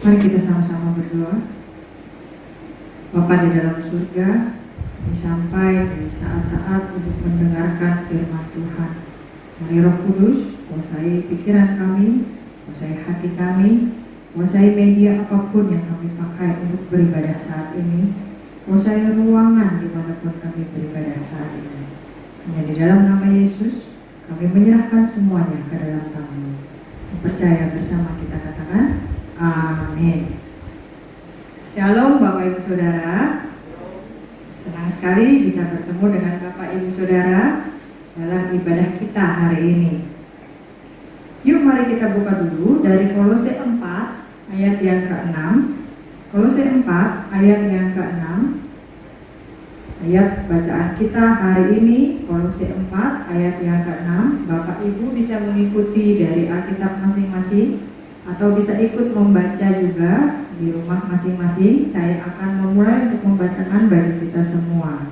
Mari kita sama-sama berdoa. Bapa di dalam surga, kami sampai di saat-saat untuk mendengarkan firman Tuhan. Mari Roh Kudus, kuasai pikiran kami, kuasai hati kami, kuasai media apapun yang kami pakai untuk beribadah saat ini, kuasai ruangan dimanapun kami beribadah saat ini. Hanya di dalam nama Yesus, kami menyerahkan semuanya ke dalam tangan-Mu. Percaya bersama kita katakan, amin. Shalom Bapak Ibu Saudara. Senang sekali bisa bertemu dengan Bapak Ibu Saudara dalam ibadah kita hari ini. Yuk mari kita buka dulu dari Kolose 4 ayat yang ke-6. Kolose 4 ayat yang ke-6. Ayat bacaan kita hari ini Kolose 4 ayat yang ke-6. Bapak Ibu bisa mengikuti dari Alkitab masing-masing atau bisa ikut membaca juga di rumah masing-masing. Saya akan memulai untuk membacakan bagi kita semua.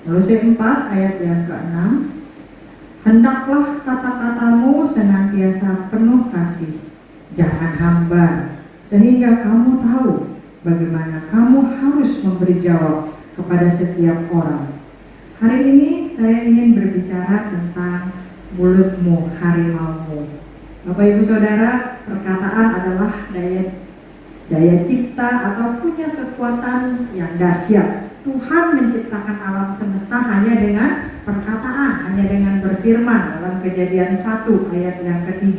Kolose 4 ayat yang ke-6. Hendaklah kata-katamu senantiasa penuh kasih, jangan hambar, sehingga kamu tahu bagaimana kamu harus memberi jawab kepada setiap orang. Hari ini saya ingin berbicara tentang mulutmu, harimaumu. Bapak Ibu Saudara, perkataan adalah daya cipta atau punya kekuatan yang dahsyat. Tuhan menciptakan alam semesta hanya dengan perkataan, hanya dengan berfirman dalam Kejadian 1 ayat yang ke-3.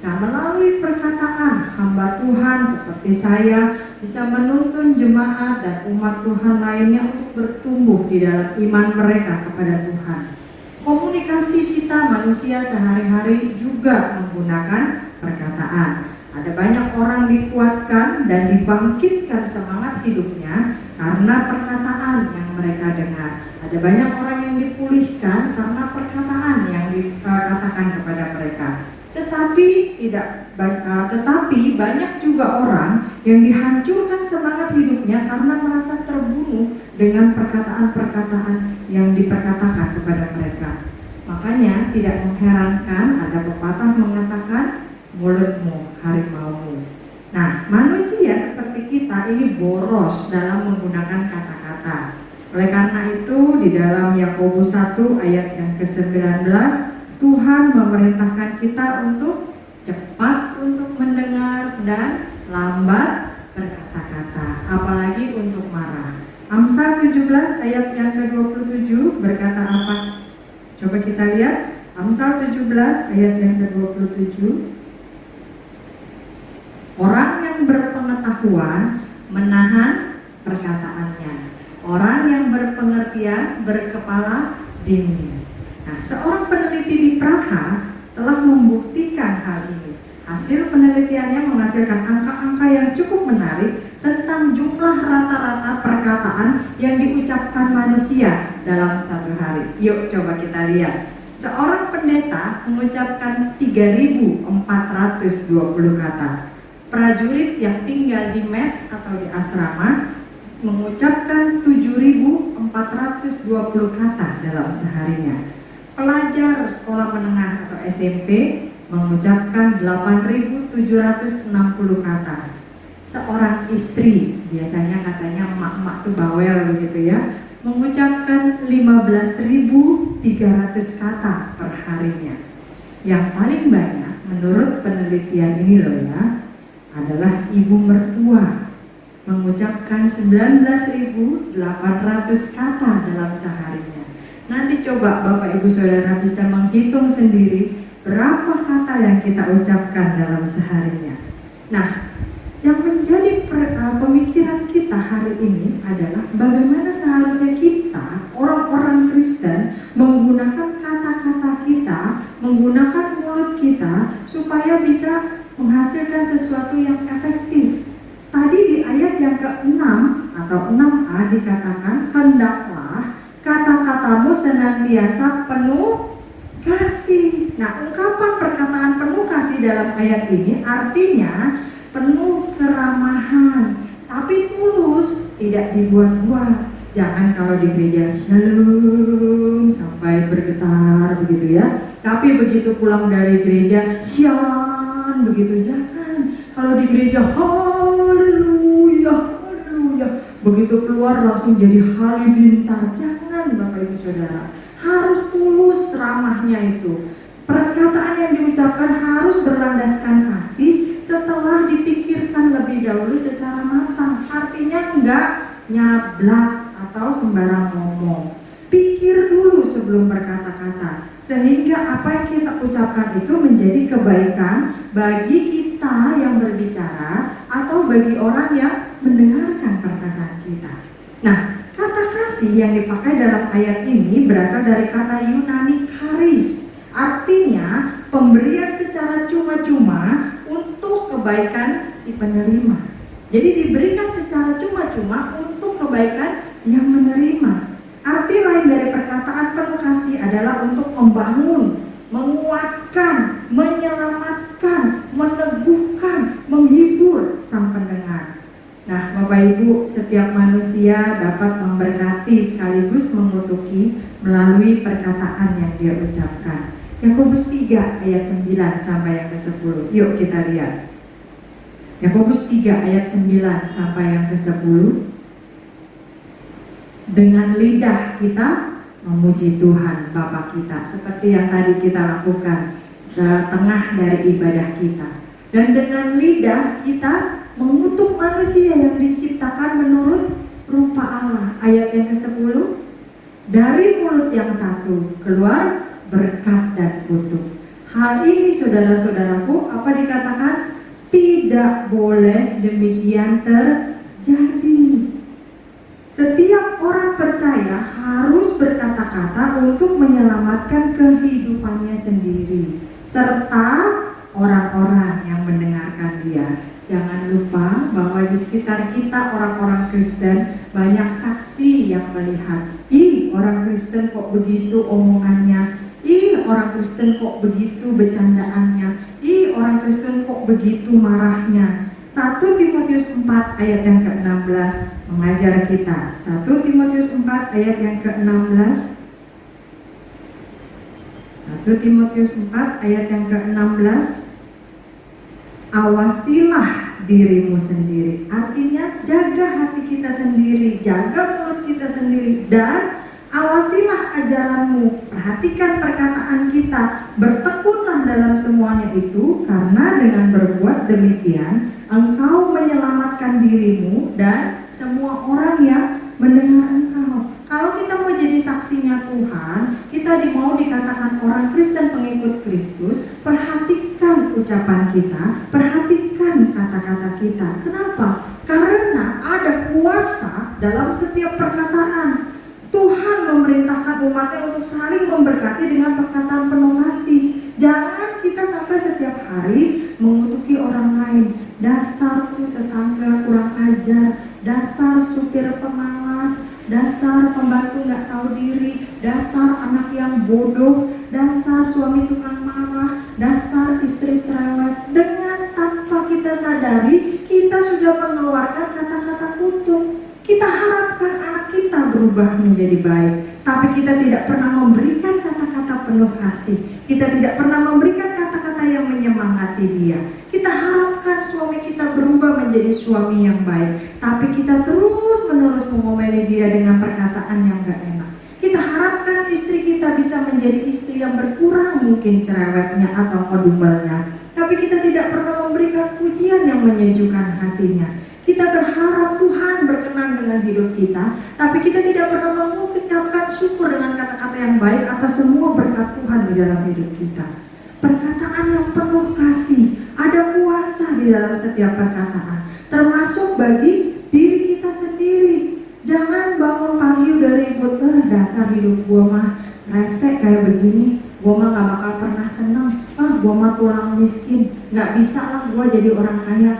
Nah, melalui perkataan hamba Tuhan seperti saya bisa menuntun jemaat dan umat Tuhan lainnya untuk bertumbuh di dalam iman mereka kepada Tuhan. Komunikasi kita manusia sehari-hari juga menggunakan perkataan. Ada banyak orang dikuatkan dan dibangkitkan semangat hidupnya karena perkataan yang mereka dengar. Ada banyak orang yang dipulihkan karena perkataan yang dikatakan kepada mereka. Tetapi banyak juga orang yang dihancurkan semangat hidupnya karena merasa terbunuh dengan perkataan-perkataan yang diperkatakan kepada mereka. Makanya tidak mengherankan ada pepatah mengatakan mulutmu harimaumu. Nah, manusia seperti kita ini boros dalam menggunakan kata-kata. Oleh karena itu di dalam Yakobus 1 ayat yang ke-19 Tuhan memerintahkan kita untuk cepat untuk mendengar dan lambat berkata-kata, apalagi untuk marah. Amsal 17 ayat yang ke-27 berkata apa? Coba kita lihat Amsal 17 ayat yang ke-27. Orang yang berpengetahuan menahan perkataannya, orang yang berpengertian berkepala dingin. Nah, seorang peneliti di Praha telah membuktikan hal ini. Hasil penelitiannya menghasilkan angka-angka yang cukup menarik tentang jumlah rata-rata perkataan yang diucapkan manusia dalam satu hari. Yuk coba kita lihat. Seorang pendeta mengucapkan 3.420 kata. Prajurit yang tinggal di mes atau di asrama mengucapkan 7.420 kata dalam seharinya. Pelajar sekolah menengah atau SMP mengucapkan 8.760 kata. Seorang istri, biasanya katanya emak-emak tuh bawel begitu ya, mengucapkan 15.300 kata per harinya. Yang paling banyak menurut penelitian ini loh ya, adalah ibu mertua, mengucapkan 19.800 kata dalam seharinya. Nanti coba Bapak Ibu Saudara bisa menghitung sendiri berapa kata yang kita ucapkan dalam seharinya. Nah, yang menjadi pemikiran kita hari ini adalah bagaimana seharusnya kita, orang-orang Kristen, menggunakan kata-kata kita, menggunakan mulut kita supaya bisa menghasilkan sesuatu yang efektif. Tadi di ayat yang ke-6 atau 6a dikatakan, hendaklah kata-katamu senantiasa penuh kasih. Nah, ungkapan perkataan penuh kasih dalam ayat ini artinya penuh keramahan, tapi tulus, tidak dibuat-buat. Jangan kalau di gereja shalom sampai bergetar begitu ya, tapi begitu pulang dari gereja sialan begitu, jangan. Kalau di gereja keluar langsung jadi halilintar. Jangan Bapak Ibu Saudara, harus tulus ramahnya itu. Perkataan yang diucapkan harus berlandaskan kasih setelah dipikirkan lebih dahulu secara matang. Artinya enggak nyablak atau sembarang ngomong. Pikir dulu sebelum berkata-kata, sehingga apa yang kita ucapkan itu menjadi kebaikan bagi kita yang berbicara atau bagi orang yang mendengarkan perkataan kita. Nah, kata kasih yang dipakai dalam ayat ini berasal dari kata Yunani charis. Artinya pemberian secara cuma-cuma untuk kebaikan si penerima. Jadi diberikan secara cuma-cuma untuk kebaikan yang menerima. Arti lain dari perkataan penuh kasih adalah untuk membangun, menguatkan, menyelamatkan, meneguhkan, menghibur sang pendengar. Nah, Bapak Ibu, setiap manusia dapat memberkati sekaligus mengutuki melalui perkataan yang dia ucapkan. Yakobus 3 ayat 9 sampai yang ke-10. Yuk kita lihat. Yakobus 3 ayat 9 sampai yang ke-10. Dengan lidah kita memuji Tuhan Bapa kita, seperti yang tadi kita lakukan setengah dari ibadah kita. Dan dengan lidah kita mengutuk manusia yang diciptakan menurut rupa Allah. Ayat yang ke-10, dari mulut yang satu keluar berkat dan kutuk. Hal ini saudara-saudaraku, apa dikatakan? Tidak boleh demikian terjadi. Setiap orang percaya harus berkata-kata untuk menyelamatkan kehidupannya sendiri serta orang-orang yang mendengarkan dia. Jangan lupa bahwa di sekitar kita orang-orang Kristen banyak saksi yang melihat, ih orang Kristen kok begitu omongannya, ih orang Kristen kok begitu bercandaannya, ih orang Kristen kok begitu marahnya. 1 Timotius 4 ayat yang ke-16 mengajar kita. 1 Timotius 4 ayat yang ke-16. 1 Timotius 4 ayat yang ke-16. Awasilah dirimu sendiri. Artinya jaga hati kita sendiri, jaga mulut kita sendiri, dan awasilah ajaranmu. Perhatikan perkataan kita. Bertekunlah dalam semuanya itu, karena dengan berbuat demikian engkau menyelamatkan dirimu dan semua orang yang mendengar engkau. Kalau kita mau jadi saksinya Tuhan, kita mau dikatakan orang Kristen pengikut Kristus, perhatikan ucapan kita, perhatikan kata-kata kita. Kenapa? Karena ada kuasa dalam setiap perkataan. Tuhan memerintahkan umatnya untuk saling memberkati dengan perkataan penuh kasih. Jangan kita sampai setiap hari mengutuki orang lain. Dasar tuh tetangga kurang ajar, dasar supir pemalas, dasar pembantu gak tahu diri, dasar anak yang bodoh, dasar suami tukang marah, dasar istri cerewet. Dengan tanpa kita sadari, kita sudah mengeluarkan kata-kata kutuk. Kita harapkan anak kita berubah menjadi baik, tapi kita tidak pernah memberikan kata-kata penuh kasih. Kita tidak pernah memberikan kata-kata yang menyemangati dia. Kita harapkan suami kita berubah menjadi suami yang baik, tapi kita terus-menerus mengomeli dia dengan perkataan yang gak enak. Kita harapkan istri kita bisa menjadi istri yang berkurang mungkin cerewetnya atau kodumelnya, tapi kita tidak pernah memberikan pujian yang menyejukkan hatinya. Kita berharap Tuhan berkenan dengan hidup kita, tapi kita tidak pernah mengucapkan syukur dengan kata-kata yang baik atas semua berkat Tuhan di dalam hidup kita. Perkataan yang penuh kasih, ada kuasa di dalam setiap perkataan, termasuk bagi diri kita sendiri. Jangan bangun pagi udah ribut, dasar hidup gua mah resek kayak begini, gua mah gak bakal pernah senang, gua mah tulang miskin, gak bisa lah gua jadi orang kaya,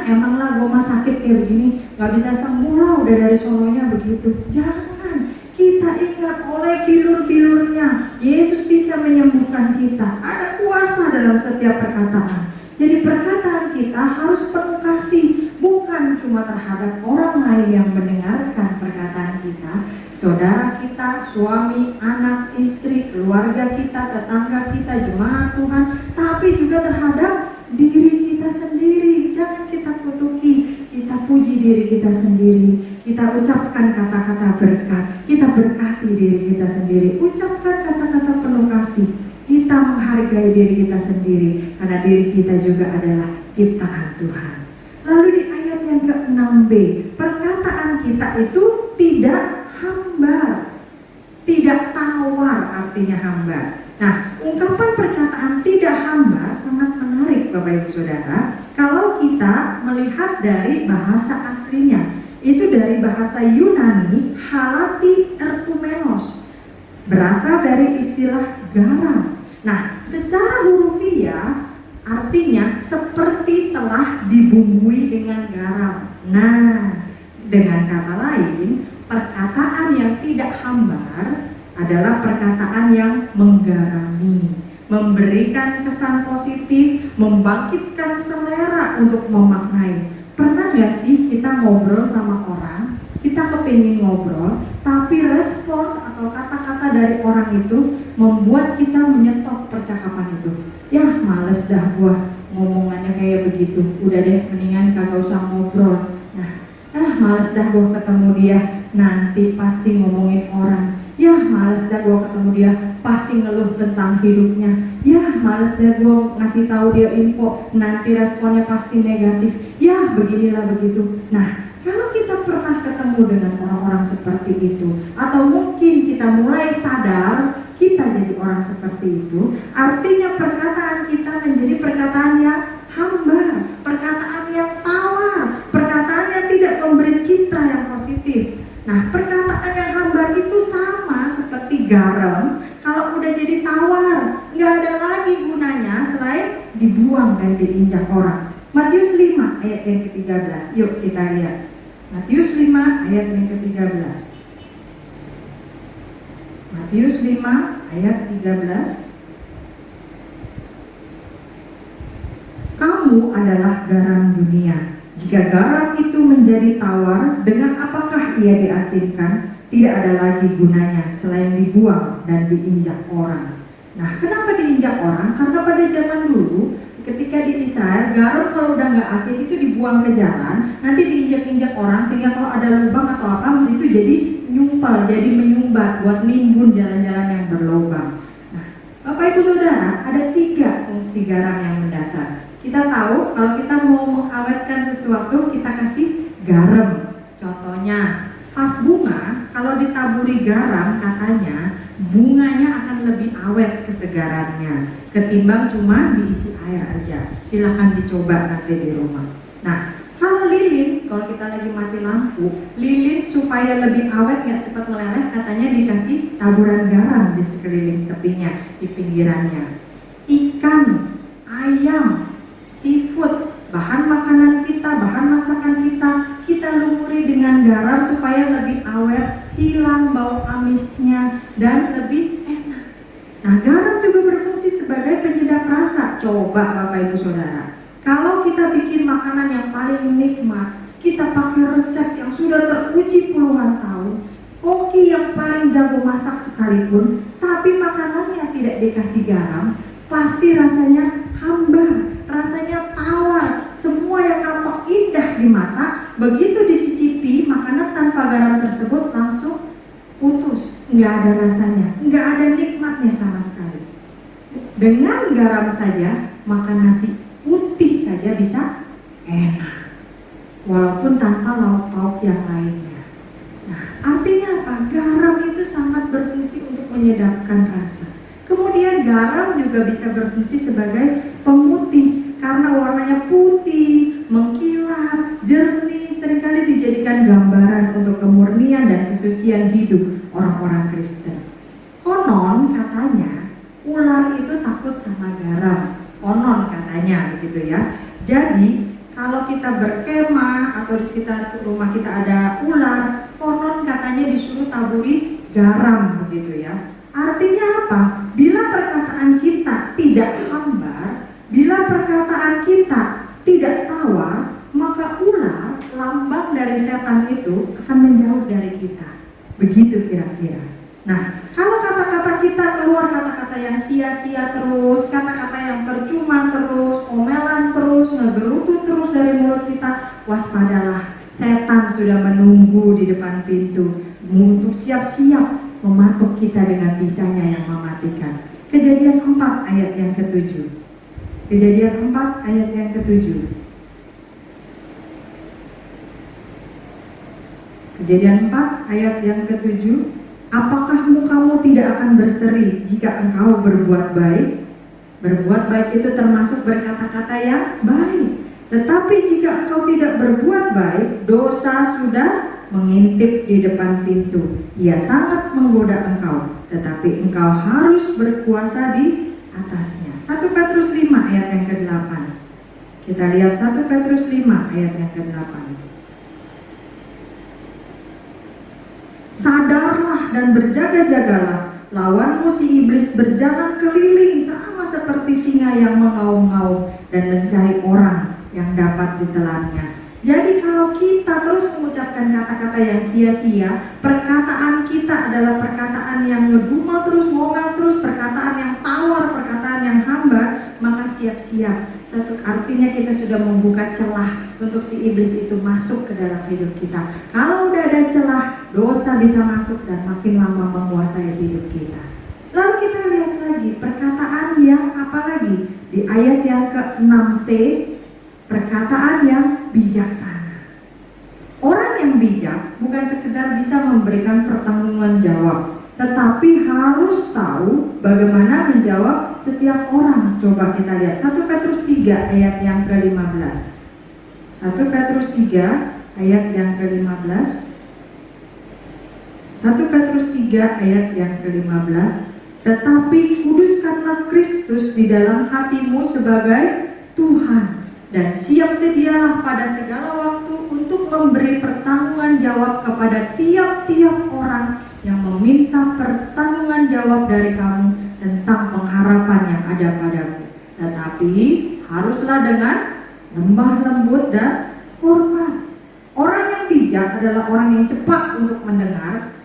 emang lah gua mah sakit kayak begini, gak bisa sembuh lah udah dari sononya begitu. Jangan, kita ingat oleh bilur-bilurnya Yesus bisa menyembuhkan kita. Ada kuasa dalam setiap perkataan. Jadi perkataan kita harus penuh kasih, bukan cuma terhadap orang lain yang mendengarkan perkataan kita, saudara kita, suami, anak, istri, keluarga kita, tetangga kita, jemaat Tuhan, tapi juga terhadap diri kita sendiri. Jangan kita kutuki, kita puji diri kita sendiri. kita ucapkan kata-kata berkat, kita berkati diri kita sendiri, ucapkan kata-kata penuh kasih, kita menghargai diri kita sendiri, karena diri kita juga adalah ciptaan Tuhan. Lalu di ayat yang ke-6b, perkataan kita itu tidak hambar, tidak tawar, artinya hambar. Nah, ungkapan perkataan tidak hambar sangat menarik Bapak Ibu Saudara. Kalau kita melihat dari bahasa aslinya, itu dari bahasa Yunani, halati ertumenos, berasal dari istilah garam. Nah, secara hurufiah artinya seperti telah dibumbui dengan garam. Nah, dengan kata lain, perkataan yang tidak hambar adalah perkataan yang menggarami, memberikan kesan positif, membangkitkan selera untuk memaknai. Pernah gak sih kita ngobrol sama orang, kita kepingin ngobrol, tapi respons atau kata-kata dari orang itu membuat kita menyetop percakapan itu. Ya males dah gua ngomongannya kayak begitu, udah deh mendingan kagak usah ngobrol. Nah, males dah gua ketemu dia, nanti pasti ngomongin orang. Ya males dah gua ketemu dia, pasti ngeluh tentang hidupnya. Ya males dah gua ngasih tahu dia info, nanti responnya pasti negatif. Ya beginilah begitu. Nah, kalau kita pernah ketemu dengan orang-orang seperti itu, atau mungkin kita mulai sadar kita jadi orang seperti itu, artinya perkataan kita menjadi perkataan yang hambar, perkataan yang tawar, perkataan yang tidak memberi citra yang positif. Nah, perkataan yang hambar itu sama seperti garam, kalau udah jadi tawar, nggak ada lagi gunanya selain dibuang dan diinjak orang. Matius 5 ayat yang ke-13, yuk kita lihat. Matius 5 ayat yang ke-13. Matius 5 ayat 13. Kamu adalah garam dunia. Jika garam itu menjadi tawar, dengan apakah ia diasinkan? Tidak ada lagi gunanya selain dibuang dan diinjak orang. Nah, kenapa diinjak orang? Karena pada zaman dulu, ketika di Israel, garam kalau udah nggak asin itu dibuang ke jalan, nanti diinjak-injak orang, sehingga kalau ada lubang atau apa itu jadi nyumpal, jadi menyumbat buat nimbun jalan-jalan yang berlubang. Nah, Bapak Ibu Saudara, ada 3 fungsi garam yang mendasar. Kita tahu kalau kita mau mengawetkan sesuatu, kita kasih garam. Contohnya, vas bunga kalau ditaburi garam, katanya bunganya akan lebih awet kesegarannya ketimbang cuma diisi air aja. Silahkan dicoba nanti di rumah. Nah, kalau lilin, kalau kita lagi mati lampu, lilin supaya lebih awet gak cepat meleleh, katanya dikasih taburan garam di sekeliling tepinya, di pinggirannya. Ikan, ayam, seafood, bahan makanan kita, bahan masakan kita lumuri dengan garam supaya lebih awet, hilang bau amisnya, dan lebih enak. Nah, garam juga berfungsi sebagai penyedap rasa. Coba Bapak Ibu Saudara, kalau kita bikin makanan yang paling nikmat, kita pakai resep yang sudah teruji puluhan tahun, koki yang paling jago masak sekalipun, tapi makanannya tidak dikasih garam, pasti rasanya hambar, rasanya tawar, semua yang nampak indah di mata, begitu dicicipi makanan tanpa garam tersebut langsung putus, nggak ada rasanya, nggak ada nikmatnya sama sekali. Dengan garam saja, makan nasi putih saja bisa enak, walaupun tanpa lauk pauk yang lainnya. Nah, artinya apa? Garam itu sangat berfungsi untuk menyedapkan rasa. Kemudian garam juga bisa berfungsi sebagai pemutih, karena warnanya putih, mengkilap, jernih, seringkali dijadikan gambaran untuk kemurnian dan kesucian hidup orang-orang Kristen. Konon katanya ular itu takut sama garam, konon katanya begitu ya. Jadi kalau kita berkemah atau di sekitar rumah kita ada ular, konon katanya disuruh taburi garam begitu ya. Artinya apa? Bila perkataan kita tidak hambar, bila perkataan kita tidak tawar, maka ular, lambang dari setan itu akan menjauh dari kita. Begitu kira-kira. Nah, kalau kata-kata kita keluar kata-kata yang sia-sia terus, kata-kata yang percuma terus, omelan terus, ngegerutu terus dari mulut kita, waspadalah, setan setan sudah menunggu di depan pintu untuk siap-siap mematuk kita dengan bisanya yang mematikan. Kejadian 4 ayat yang ke-7. Kejadian 4 ayat yang ke-7. Kejadian 4 ayat yang ke-7. Apakah mukamu tidak akan berseri jika engkau berbuat baik? Berbuat baik itu termasuk berkata-kata yang baik. Tetapi jika engkau tidak berbuat baik, dosa sudah mengintip di depan pintu. Ia sangat menggoda engkau, tetapi engkau harus berkuasa di atasnya. 1 Petrus 5 ayat yang ke-8. Kita lihat 1 Petrus 5 ayat yang ke-8. Sadarlah dan berjaga-jagalah, lawanmu si iblis berjalan keliling sama seperti singa yang mengaum-ngaum dan mencari orang yang dapat ditelannya. Jadi kalau kita terus mengucapkan kata-kata yang sia-sia, perkataan kita adalah perkataan yang ngedumel terus, ngomel terus, perkataan yang tawar, perkataan yang hambar, maka siap-siap. Satu artinya kita sudah membuka celah untuk si iblis itu masuk ke dalam hidup kita. Kalau udah ada celah, dosa bisa masuk dan makin lama menguasai hidup kita. Lalu kita lihat lagi perkataan yang apa lagi? Di ayat yang ke-6c, perkataan yang bijaksana. Orang yang bijak bukan sekedar bisa memberikan pertanggungan jawab, tetapi harus tahu bagaimana menjawab setiap orang. Coba kita lihat 1 Petrus 3 ayat yang ke-15. 1 Petrus 3 ayat yang ke-15. 1 Petrus 3 ayat yang ke-15. Tetapi kuduskanlah Kristus di dalam hatimu sebagai Tuhan, dan siap sedialah pada segala waktu untuk memberi pertanggungan jawab kepada tiap-tiap orang yang meminta pertanggungan jawab dari kamu tentang pengharapan yang ada padamu. Tetapi haruslah dengan lemah lembut dan hormat. Orang yang bijak adalah orang yang cepat untuk mendengar,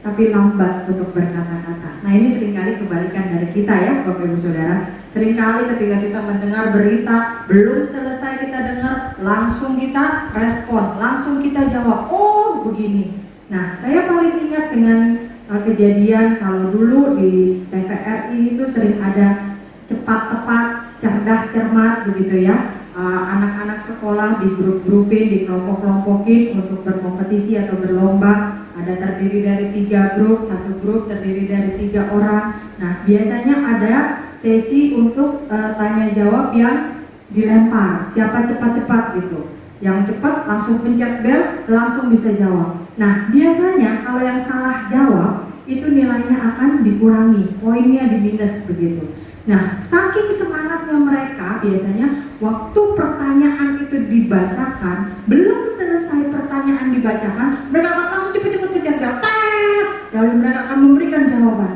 tapi lambat untuk berkata-kata. Nah, ini seringkali kebalikan dari kita ya Bapak Ibu Saudara. Seringkali ketika kita mendengar berita, belum selesai kita dengar, langsung kita respon, langsung kita jawab, oh begini. Nah, saya paling ingat dengan kejadian kalau dulu di TVRI itu sering ada cepat tepat, cerdas cermat begitu ya. Anak-anak sekolah di grup-grupin, di kelompok-kelompokin untuk berkompetisi atau berlomba. Ada terdiri dari 3 grup, satu grup terdiri dari 3 orang. Nah, biasanya ada sesi untuk tanya jawab yang dilempar, siapa cepat-cepat gitu. Yang cepat langsung pencet bel, langsung bisa jawab. Nah, biasanya kalau yang salah jawab itu nilainya akan dikurangi, poinnya di minus begitu. Nah, saking semangatnya mereka, biasanya waktu pertanyaan itu dibacakan, belum selesai pertanyaan dibacakan, mereka akan langsung cepet-cepet pencet bel, lalu mereka akan memberikan jawaban.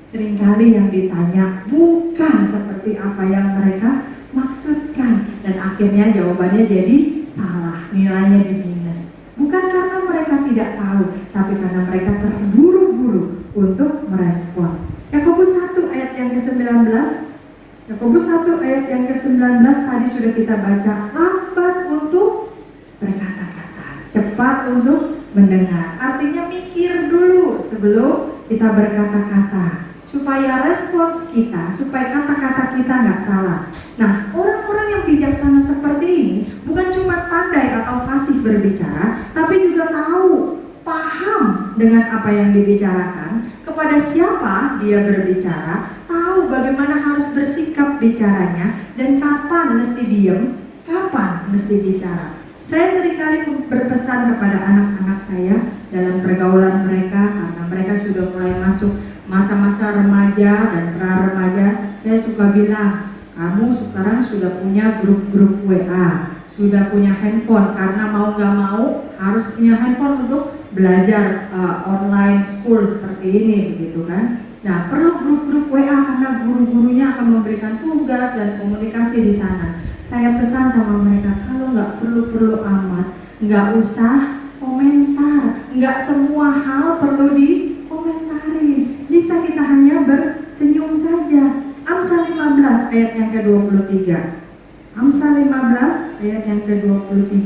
Seringkali yang ditanya bukan seperti apa yang mereka maksudkan, dan akhirnya jawabannya jadi salah, nilainya di minus. Bukan karena mereka tidak tahu, tapi karena mereka terburu-buru untuk merespon. Yakobus 1 ayat yang ke-19. Yakobus 1 ayat yang ke-19 tadi sudah kita baca. Lambat untuk berkata-kata, cepat untuk mendengar. Artinya mikir dulu sebelum kita berkata-kata, supaya respons kita, supaya kata-kata kita nggak salah. Nah, orang-orang yang bijaksana seperti ini bukan cuma pandai atau fasih berbicara, tapi juga tahu, paham dengan apa yang dibicarakan, kepada siapa dia berbicara, tahu bagaimana harus bersikap bicaranya, dan kapan mesti diam, kapan mesti bicara. Saya seringkali berpesan kepada anak-anak saya dalam pergaulan mereka, karena mereka sudah mulai masuk masa-masa remaja dan pra-remaja. Saya suka bilang, kamu sekarang sudah punya grup-grup WA, sudah punya handphone, karena mau gak mau harus punya handphone untuk belajar online school seperti ini begitu kan. Nah, perlu grup-grup WA karena guru-gurunya akan memberikan tugas dan komunikasi di sana. Saya pesan sama mereka, kalau nggak perlu-perlu amat, nggak usah komentar, nggak semua hal perlu dikomentari. Bisa kita hanya bersenyum saja. Amsal 15 ayat yang ke-23. Amsal 15 ayat yang ke-23.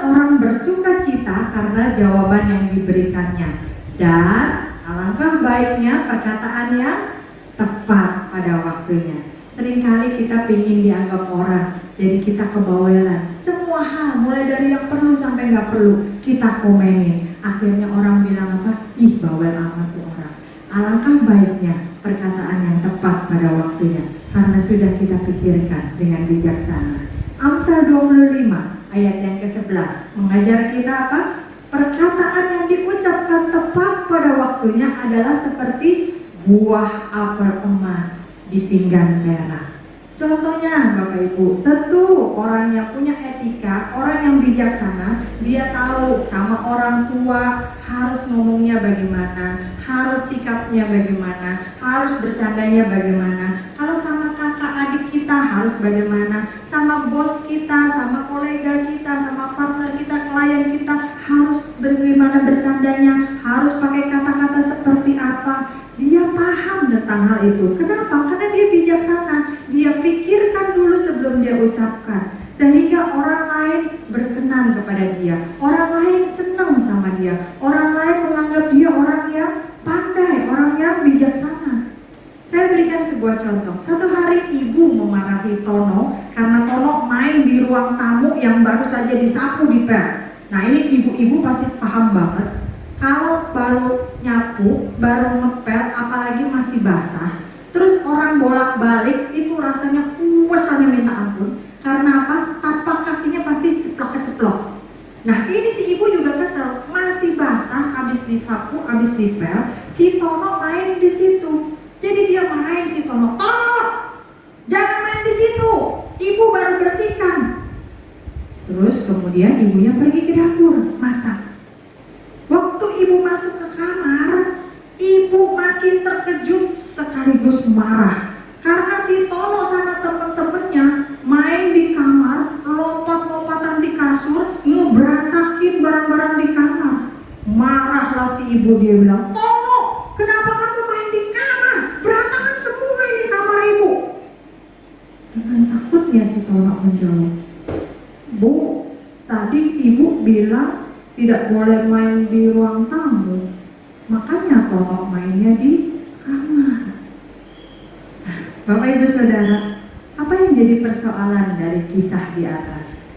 seseorang bersuka cita karena jawaban yang diberikannya, dan alangkah baiknya perkataan yang tepat pada waktunya. Seringkali kita ingin dianggap orang, jadi kita kebawelan. Semua hal, mulai dari yang perlu sampai nggak perlu, kita komenin. Akhirnya orang bilang apa? Ih, bawel amat tuh orang. Alangkah baiknya perkataan yang tepat pada waktunya, karena sudah kita pikirkan dengan bijaksana. Amsal 25 ayat yang ke-11 mengajar kita apa? Perkataan yang diucapkan tepat pada waktunya adalah seperti buah apel emas di pinggan perak. Contohnya Bapak Ibu, tentu orang yang punya etika, orang yang bijaksana, dia tahu sama orang tua harus ngomongnya bagaimana, harus sikapnya bagaimana, harus bercandanya bagaimana. Kalau sama kakak adik kita harus bagaimana, sama bos kita, sama kolega kita, sama partner kita, klien kita harus bagaimana bercandanya, harus pakai kata-kata seperti apa. Dia paham tentang hal itu. Kenapa? Karena dia bijaksana. Dia pikirkan dulu sebelum dia ucapkan, sehingga orang lain berkenan kepada dia, orang lain senang sama dia, orang lain menganggap dia orang yang pandai, orang yang bijaksana. Saya berikan sebuah contoh. Satu hari ibu memarahi Tono karena Tono main di ruang tamu yang baru saja disapu di pel. Nah, ini ibu-ibu pasti paham banget. Kalau baru nyapu, baru ngepel, apalagi masih basah, terus orang bolak-balik, itu rasanya kuesannya minta ampun. Karena apa? Tapak kakinya pasti ceplok-ceplok. Nah, ini si ibu juga kesel, masih basah, habis disapu, habis dipel, si Tono main di situ. Jadi dia marahin si Tono, Tono, jangan main di situ, ibu baru bersihkan. Terus kemudian ibunya pergi ke dapur masak. Waktu ibu masuk ke kamar, ibu makin terkejut sekaligus marah karena si Tono sama temen-temennya main di kamar, lompat-lompatan di kasur, ngeberantakin barang-barang di kamar. Marahlah si ibu, dia bilang, Tono, kenapa kamu main di kamar? Berantakan semua ini kamar ibu. Dengan takutnya si Tono menjawab, Bu, tadi ibu bilang tidak boleh main di ruang tamu, makanya Tono mainnya di kamar. Bapak Ibu Saudara, apa yang jadi persoalan dari kisah di atas?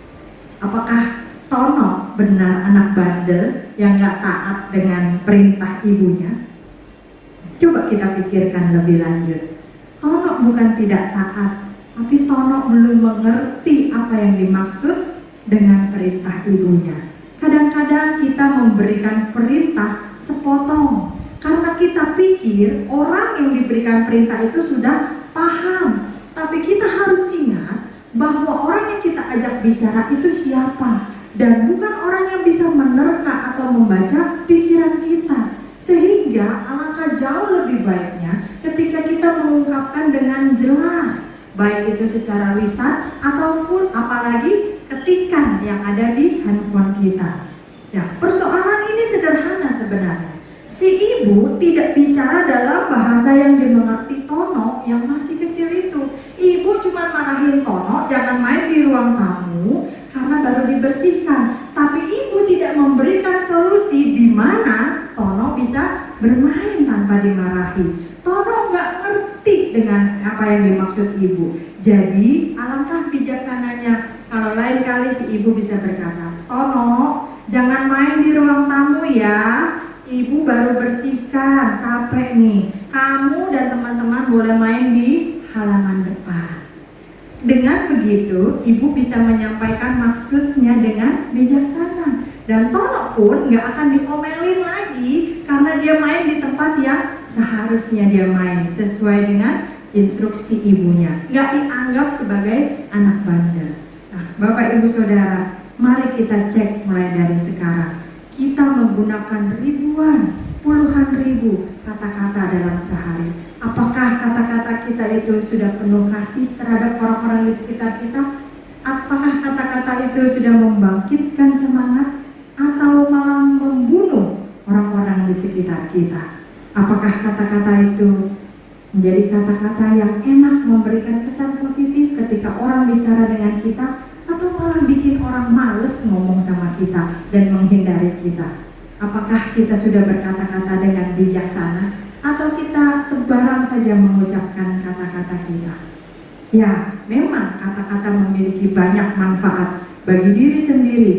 Apakah Tono benar anak bandel yang gak taat dengan perintah ibunya? Coba kita pikirkan lebih lanjut. Tono bukan tidak taat, tapi Tono belum mengerti apa yang dimaksud dengan perintah ibunya. Kadang-kadang kita memberikan perintah sepotong karena kita pikir orang yang diberikan perintah itu sudah paham. Tapi kita harus ingat bahwa orang yang kita ajak bicara itu siapa, dan bukan orang yang bisa menerka atau membaca pikiran kita. Sehingga alangkah jauh lebih baiknya ketika kita mengungkapkan dengan jelas, baik itu secara lisan ataupun apalagi ketikan yang ada di handphone kita. Ya, persoalan ini sederhana sebenarnya. Si ibu tidak bicara dalam bahasa yang dimengerti Tono yang masih kecil itu. Ibu cuma marahin Tono jangan main di ruang tamu karena baru dibersihkan. Tapi ibu tidak memberikan solusi di mana Tono bisa bermain tanpa dimarahi. Tono nggak ngerti dengan apa yang dimaksud ibu. Jadi alangkah bijaksananya kalau lain kali si ibu bisa berkata, Tono, jangan main di ruang tamu ya. Ibu baru bersihkan, capek nih. Kamu dan teman-teman boleh main di halaman depan. Dengan begitu, ibu bisa menyampaikan maksudnya dengan bijaksana. Dan Tono pun gak akan diomelin lagi karena dia main di tempat yang seharusnya dia main sesuai dengan instruksi ibunya. Gak dianggap sebagai anak bandel. Nah, Bapak Ibu Saudara, mari kita cek mulai dari sekarang. Kita menggunakan ribuan, puluhan ribu kata-kata dalam sehari. Apakah kata-kata kita itu sudah penuh kasih terhadap orang-orang di sekitar kita? Apakah kata-kata itu sudah membangkitkan semangat atau malah membunuh orang-orang di sekitar kita? Apakah kata-kata itu menjadi kata-kata yang enak memberikan kesan positif ketika orang bicara dengan kita, atau malah bikin orang malu males ngomong sama kita dan menghindari kita? Apakah kita sudah berkata-kata dengan bijaksana atau kita sembarang saja mengucapkan kata-kata kita? Ya, memang kata-kata memiliki banyak manfaat bagi diri sendiri,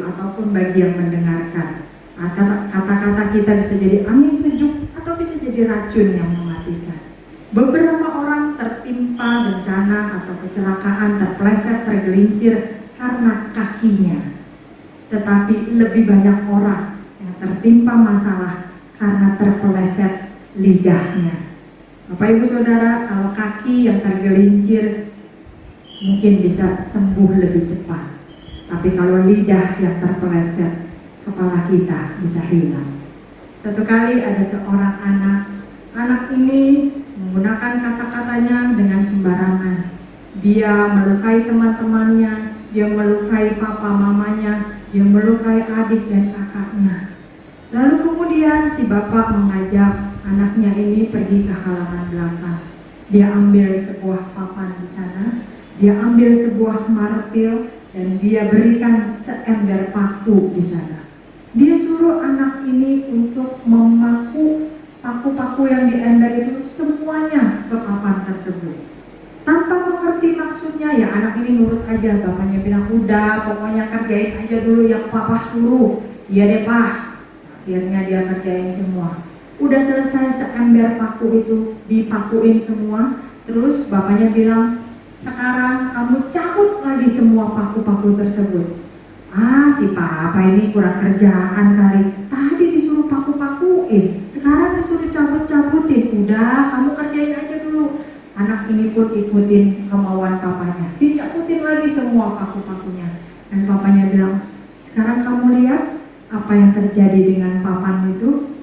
ataupun bagi yang mendengarkan. Kata-kata kita bisa jadi angin sejuk atau bisa jadi racun yang mematikan. Beberapa orang tertimpa bencana atau kecelakaan, terpleset, tergelincir karena kakinya. Tetapi lebih banyak orang yang tertimpa masalah karena terpeleset lidahnya. Bapak Ibu Saudara, kalau kaki yang tergelincir mungkin bisa sembuh lebih cepat. Tapi kalau lidah yang terpeleset, kepala kita bisa hilang. Satu kali ada seorang anak ini menggunakan kata-katanya dengan sembarangan. Dia melukai teman-temannya, dia melukai papa mamanya, dia melukai adik dan kakaknya. Lalu kemudian si bapak mengajak anaknya ini pergi ke halaman belakang. Dia ambil sebuah papan di sana, dia ambil sebuah martil, dan dia berikan seember paku di sana. Dia suruh anak ini untuk memaku paku-paku yang di ember itu semuanya ke papan tersebut. Tanpa mengerti maksudnya, ya anak ini nurut aja. Bapaknya bilang, udah pokoknya kerjain aja dulu yang papa suruh. Iya deh pak. Akhirnya dia kerjain semua. Udah selesai seember paku itu dipakuin semua. Terus bapaknya bilang, sekarang kamu cabut lagi semua paku-paku tersebut. Si papa ini kurang kerjaan kali. Tadi disuruh paku-pakuin, sekarang disuruh cabut-cabutin. Udah, kamu kerjain aja dulu. Anak ini pun ikutin kemauan papanya. Dicabutin lagi semua paku-pakunya. Dan papanya bilang, sekarang kamu lihat apa yang terjadi dengan papan itu?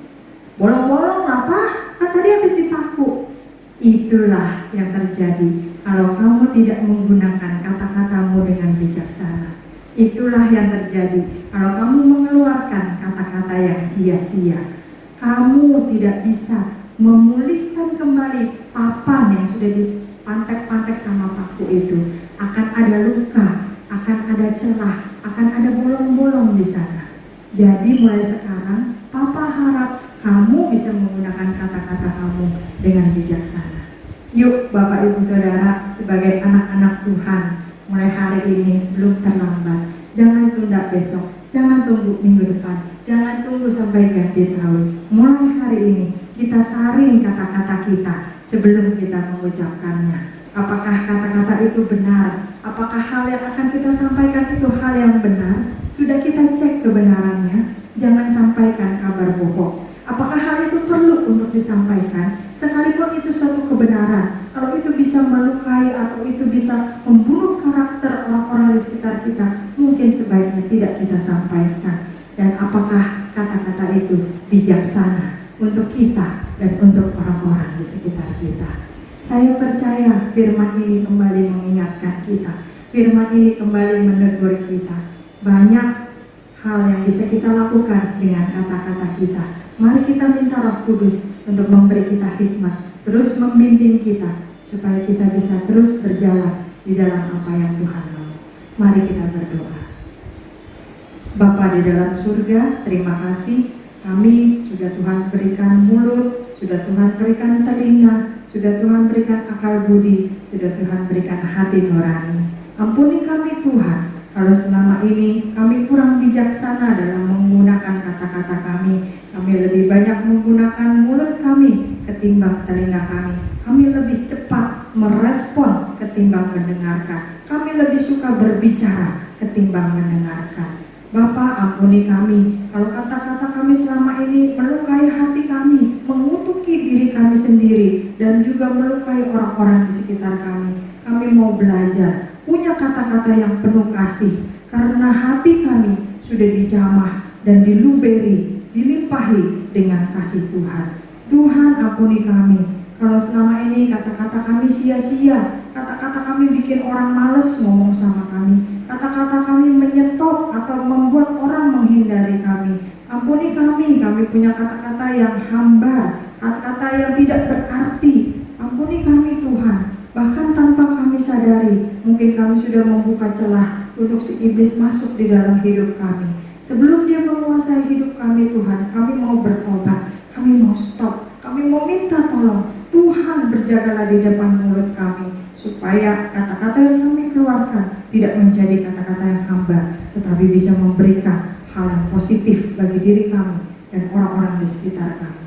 Bolong-bolong lah pak, kan tadi habis dipaku. Itulah yang terjadi kalau kamu tidak menggunakan kata-katamu dengan bijaksana. Itulah yang terjadi kalau kamu mengeluarkan kata-kata yang sia-sia. Kamu tidak bisa memulihkan kembali papan yang sudah dipantek-pantek sama paku itu. Akan ada luka, akan ada celah, akan ada bolong-bolong di sana. Jadi mulai sekarang papa harap kamu bisa menggunakan kata-kata kamu dengan bijaksana. Yuk Bapak Ibu Saudara, sebagai anak-anak Tuhan, mulai hari ini belum terlambat. Jangan tunda besok, jangan tunggu minggu depan, jangan tunggu sampai ganti tahun. Mulai hari ini kita saring kata-kata kita sebelum kita mengucapkannya. Apakah kata-kata itu benar? Apakah hal yang akan kita sampaikan itu hal yang benar? Sudah kita cek kebenarannya. Jangan sampaikan kabar bohong. Apakah hal itu perlu untuk disampaikan? Sekalipun itu suatu kebenaran, kalau itu bisa melukai atau itu bisa membunuh karakter orang-orang di sekitar kita, mungkin sebaiknya tidak kita sampaikan. Dan apakah kata-kata itu bijaksana untuk kita dan untuk orang-orang di sekitar kita? Saya percaya firman ini kembali mengingatkan kita. Firman ini kembali menegur kita. Banyak hal yang bisa kita lakukan dengan kata-kata kita. Mari kita minta Roh Kudus untuk memberi kita hikmat, terus membimbing kita, supaya kita bisa terus berjalan di dalam apa yang Tuhan mau. Mari kita berdoa. Bapa di dalam surga, terima kasih. Kami sudah Tuhan berikan mulut, sudah Tuhan berikan telinga, sudah Tuhan berikan akal budi, sudah Tuhan berikan hati nurani. Ampuni kami Tuhan, kalau selama ini kami kurang bijaksana dalam menggunakan kata-kata kami. Kami lebih banyak menggunakan mulut kami ketimbang telinga kami. Kami lebih cepat merespon ketimbang mendengarkan. Kami lebih suka berbicara ketimbang mendengarkan. Bapa, ampuni kami kalau kata-kata kami selama ini melukai hati kami, mengutuki diri kami sendiri, dan juga melukai orang-orang di sekitar kami. Kami mau belajar punya kata-kata yang penuh kasih, karena hati kami sudah dijamah dan diluberi, dilimpahi dengan kasih Tuhan. Tuhan, ampuni kami kalau selama ini kata-kata kami sia-sia, kata-kata kami bikin orang males ngomong sama kami, kata-kata kami menyetop atau membuat orang menghindari kami. Ampuni kami punya kata-kata yang hambar, kata-kata yang tidak berarti. Ampuni kami Tuhan, bahkan tanpa kami sadari, mungkin kami sudah membuka celah untuk si iblis masuk di dalam hidup kami. Sebelum dia menguasai hidup kami Tuhan, kami mau bertobat, kami mau stop, kami mau minta tolong. Tuhan, berjagalah di depan mulut kami, supaya kata-kata yang kami keluarkan tidak menjadi kata-kata yang hambar, tetapi bisa memberikan hal yang positif bagi diri kami dan orang-orang di sekitar kami.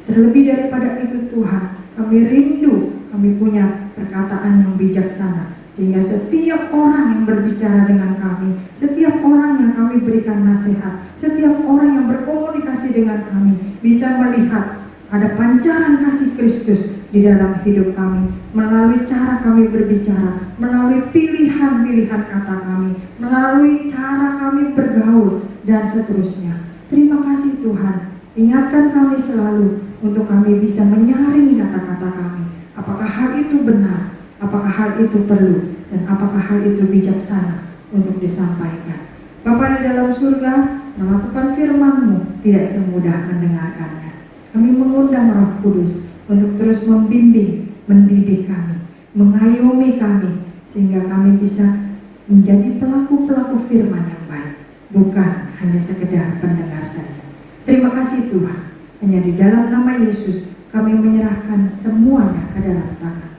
Terlebih daripada itu Tuhan, kami rindu kami punya perkataan yang bijaksana, sehingga setiap orang yang berbicara dengan kami, setiap orang yang kami berikan nasihat, setiap orang yang berkomunikasi dengan kami bisa melihat ada pancaran kasih Kristus di dalam hidup kami, melalui cara kami berbicara, melalui pilihan-pilihan kata kami, melalui cara kami bergaul, dan seterusnya. Terima kasih Tuhan, ingatkan kami selalu untuk kami bisa menyaring kata-kata kami. Apakah hal itu benar? Apakah hal itu perlu? Dan apakah hal itu bijaksana untuk disampaikan? Bapa di dalam surga, melakukan firman-Mu tidak semudah mendengarkannya. Kami mengundang Roh Kudus untuk terus membimbing, mendidik kami, mengayomi kami, sehingga kami bisa menjadi pelaku-pelaku firman yang baik, bukan hanya sekedar pendengar saja. Terima kasih Tuhan. Hanya di dalam nama Yesus kami menyerahkan semuanya ke dalam tangan.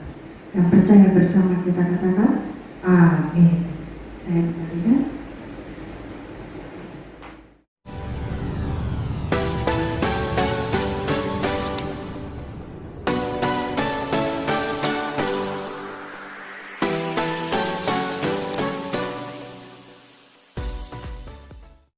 Yang percaya bersama kita katakan, amin. Saya